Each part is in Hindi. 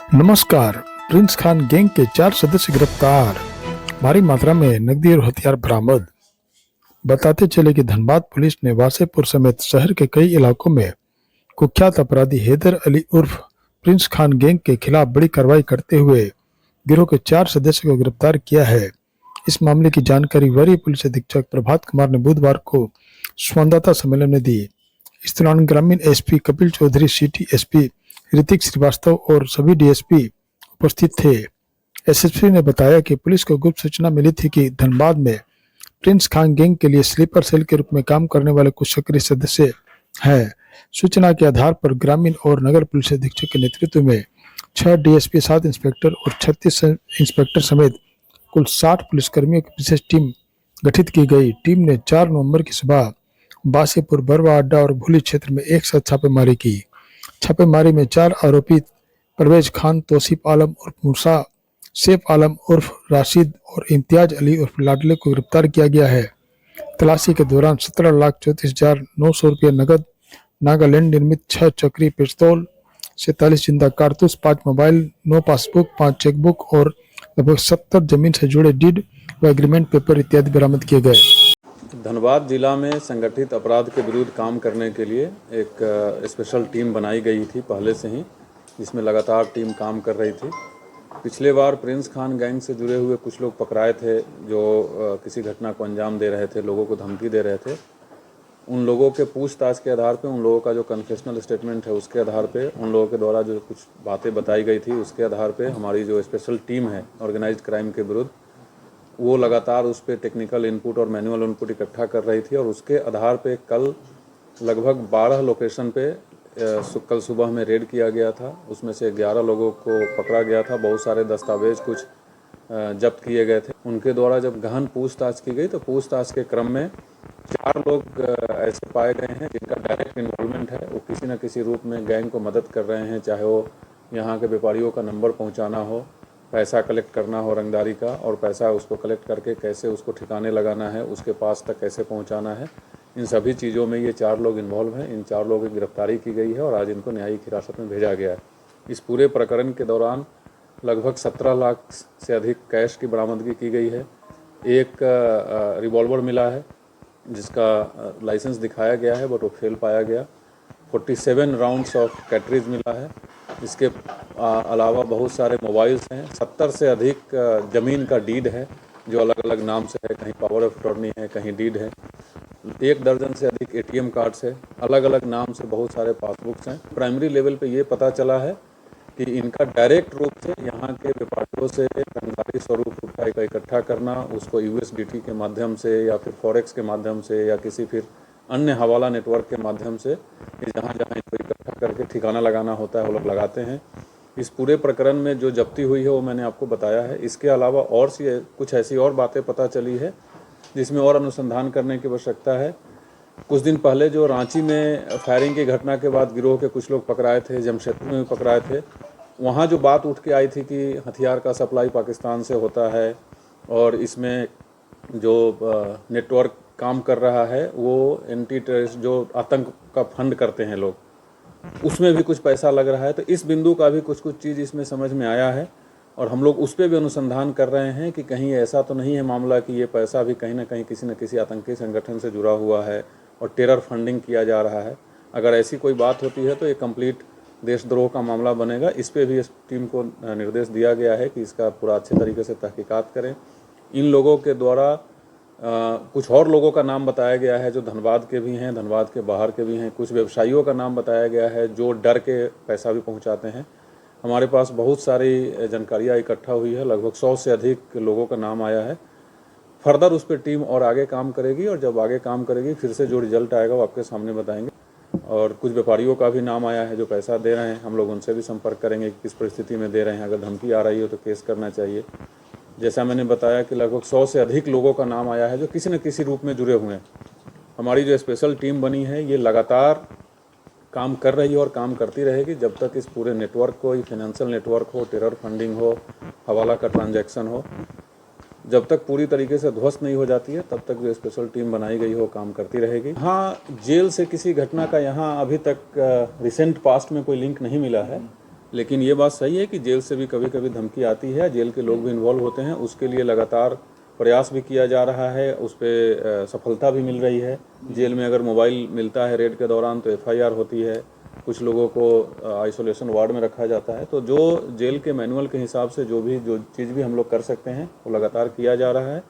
नमस्कार। प्रिंस खान गैंग के 4 सदस्य गिरफ्तार, भारी मात्रा में नकदी और हथियार बरामद। बताते चले कि धनबाद पुलिस ने वासेपुर समेत शहर के कई इलाकों में कुख्यात अपराधी हैदर अली उर्फ प्रिंस खान गैंग के खिलाफ बड़ी कार्रवाई करते हुए गिरोह के 4 सदस्यों को गिरफ्तार किया है। इस मामले की जानकारी वरीय पुलिस अधीक्षक प्रभात कुमार ने बुधवार को संवाददाता सम्मेलन में दी। इस दौरान ग्रामीण SP Kapil Chaudhary, city SP Hrithik Shrivastava और सभी डीएसपी उपस्थित थे। एसएसपी ने बताया कि पुलिस को गुप्त सूचना मिली थी कि धनबाद में प्रिंस खान गैंग के लिए स्लीपर सेल के रूप में काम करने वाले कुछ सक्रिय सदस्य हैं। सूचना के आधार पर ग्रामीण और नगर पुलिस अधीक्षक के नेतृत्व में 6 डीएसपी, 7 इंस्पेक्टर और 36 इंस्पेक्टर समेत कुल 60 पुलिसकर्मियों की विशेष टीम गठित की गई। टीम ने 4 नवंबर की सुबह बासीपुर, बरवा अड्डा और भूली क्षेत्र में एक साथ छापेमारी की। छापेमारी में 4 आरोपी परवेज खान, तौसीफ आलम उर्फ मूसा, सैफ आलम उर्फ राशिद और इम्तियाज अली उर्फ लाडले को गिरफ्तार किया गया है। तलाशी के दौरान 17,34,900 रुपये नकद, नागालैंड निर्मित 6 चक्री पिस्तौल, 47 जिंदा कारतूस, 5 मोबाइल, 9 पासबुक, 5 चेकबुक और लगभग 70 जमीन से जुड़े डीड व एग्रीमेंट पेपर इत्यादि बरामद किए गए। धनबाद जिला में संगठित अपराध के विरुद्ध काम करने के लिए एक स्पेशल टीम बनाई गई थी पहले से ही, जिसमें लगातार टीम काम कर रही थी। पिछले बार प्रिंस खान गैंग से जुड़े हुए कुछ लोग पकड़ाए थे जो किसी घटना को अंजाम दे रहे थे, लोगों को धमकी दे रहे थे। उन लोगों के पूछताछ के आधार पे, उन लोगों का जो कन्फेशनल स्टेटमेंट है उसके आधार पे, उन लोगों के द्वारा जो कुछ बातें बताई गई थी उसके आधार पे हमारी जो स्पेशल टीम है ऑर्गेनाइज्ड क्राइम के विरुद्ध, वो लगातार उस पर टेक्निकल इनपुट और मैनुअल इनपुट इकट्ठा कर रही थी। और उसके आधार पे कल लगभग 12 लोकेशन पे कल सुबह में रेड किया गया था। उसमें से 11 लोगों को पकड़ा गया था। बहुत सारे दस्तावेज कुछ जब्त किए गए थे। उनके द्वारा जब गहन पूछताछ की गई तो पूछताछ के क्रम में 4 लोग ऐसे पाए गए हैं जिनका डायरेक्ट इन्वॉल्वमेंट है। वो किसी न किसी रूप में गैंग को मदद कर रहे हैं, चाहे वो यहाँ के व्यापारियों का नंबर पहुँचाना हो, पैसा कलेक्ट करना हो रंगदारी का, और पैसा उसको कलेक्ट करके कैसे उसको ठिकाने लगाना है, उसके पास तक कैसे पहुंचाना है, इन सभी चीज़ों में ये 4 लोग इन्वॉल्व हैं। इन 4 लोगों की गिरफ्तारी की गई है और आज इनको न्यायिक हिरासत में भेजा गया है। इस पूरे प्रकरण के दौरान लगभग 17 लाख से अधिक कैश की बरामदगी की गई है। एक रिवॉल्वर मिला है जिसका लाइसेंस दिखाया गया है बट वो फेल पाया गया। 47 राउंड्स ऑफ कैटरीज मिला है। इसके अलावा बहुत सारे मोबाइल्स हैं। 70 से अधिक ज़मीन का डीड है जो अलग अलग नाम से है, कहीं पावर ऑफ अटॉर्नी है, कहीं डीड है। 1 दर्जन से अधिक एटीएम कार्ड्स है, अलग अलग नाम से बहुत सारे पासबुक्स हैं। प्राइमरी लेवल पे ये पता चला है कि इनका डायरेक्ट रूप से यहाँ के व्यापारियों से रंगदारी स्वरूप का इकट्ठा करना, उसको यूएसडीटी के माध्यम से या फिर फॉरेक्स के माध्यम से या किसी फिर अन्य हवाला नेटवर्क के माध्यम से जहाँ जहाँ इनको इकट्ठा करके ठिकाना लगाना होता है वो लोग लगाते हैं। इस पूरे प्रकरण में जो जब्ती हुई है वो मैंने आपको बताया है। इसके अलावा और कुछ ऐसी और बातें पता चली है जिसमें और अनुसंधान करने की आवश्यकता है। कुछ दिन पहले जो रांची में फायरिंग की घटना के बाद गिरोह के कुछ लोग पकड़ाए थे, जमशेदपुर में भी पकड़ाए थे, वहाँ जो बात उठ के आई थी कि हथियार का सप्लाई पाकिस्तान से होता है और इसमें जो नेटवर्क काम कर रहा है वो एंटी टेररिस्ट जो आतंक का फंड करते हैं लोग, उसमें भी कुछ पैसा लग रहा है। तो इस बिंदु का भी कुछ चीज़ इसमें समझ में आया है और हम लोग उस पर भी अनुसंधान कर रहे हैं कि कहीं ऐसा तो नहीं है मामला कि ये पैसा भी कहीं ना कहीं किसी न किसी आतंकी संगठन से जुड़ा हुआ है और टेरर फंडिंग किया जा रहा है। अगर ऐसी कोई बात होती है तो ये कंप्लीट देशद्रोह का मामला बनेगा। इस पर भी इस टीम को निर्देश दिया गया है कि इसका पूरा अच्छे तरीके से तहकीकात करें। इन लोगों के द्वारा कुछ और लोगों का नाम बताया गया है जो धनबाद के भी हैं, धनबाद के बाहर के भी हैं। कुछ व्यवसायियों का नाम बताया गया है जो डर के पैसा भी पहुंचाते हैं। हमारे पास बहुत सारी जानकारियाँ इकट्ठा हुई है, लगभग 100 से अधिक लोगों का नाम आया है। फर्दर उस पर टीम और आगे काम करेगी और जब आगे काम करेगी फिर से जो रिजल्ट आएगा वो आपके सामने बताएंगे। और कुछ व्यापारियों का भी नाम आया है जो पैसा दे रहे हैं, हम लोग उनसे भी संपर्क करेंगे कि किस परिस्थिति में दे रहे हैं। अगर धमकी आ रही हो तो केस करना चाहिए। जैसा मैंने बताया कि लगभग 100 से अधिक लोगों का नाम आया है जो किसी न किसी रूप में जुड़े हुए हैं। हमारी जो स्पेशल टीम बनी है ये लगातार काम कर रही है और काम करती रहेगी जब तक इस पूरे नेटवर्क को, फाइनेंशियल नेटवर्क हो, टेरर फंडिंग हो, हवाला का ट्रांजैक्शन हो, जब तक पूरी तरीके से ध्वस्त नहीं हो जाती है तब तक जो स्पेशल टीम बनाई गई हो काम करती रहेगी। हाँ, जेल से किसी घटना का यहाँ अभी तक रिसेंट पास्ट में कोई लिंक नहीं मिला है, लेकिन ये बात सही है कि जेल से भी कभी कभी धमकी आती है, जेल के लोग भी इन्वॉल्व होते हैं। उसके लिए लगातार प्रयास भी किया जा रहा है, उस पर सफलता भी मिल रही है। जेल में अगर मोबाइल मिलता है रेड के दौरान तो FIR होती है, कुछ लोगों को आइसोलेशन वार्ड में रखा जाता है। तो जो जेल के मैनुअल के हिसाब से जो चीज़ भी हम लोग कर सकते हैं वो लगातार किया जा रहा है।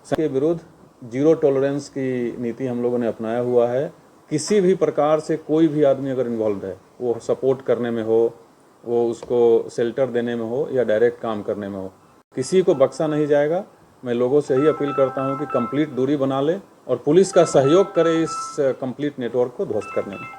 के विरुद्ध जीरो टॉलरेंस की नीति हम लोगों ने अपनाया हुआ है। किसी भी प्रकार से कोई भी आदमी अगर इन्वॉल्व है, वो सपोर्ट करने में हो, वो उसको शेल्टर देने में हो या डायरेक्ट काम करने में हो, किसी को बख्शा नहीं जाएगा। मैं लोगों से ही अपील करता हूं कि कंप्लीट दूरी बना ले और पुलिस का सहयोग करे इस कंप्लीट नेटवर्क को ध्वस्त करने में।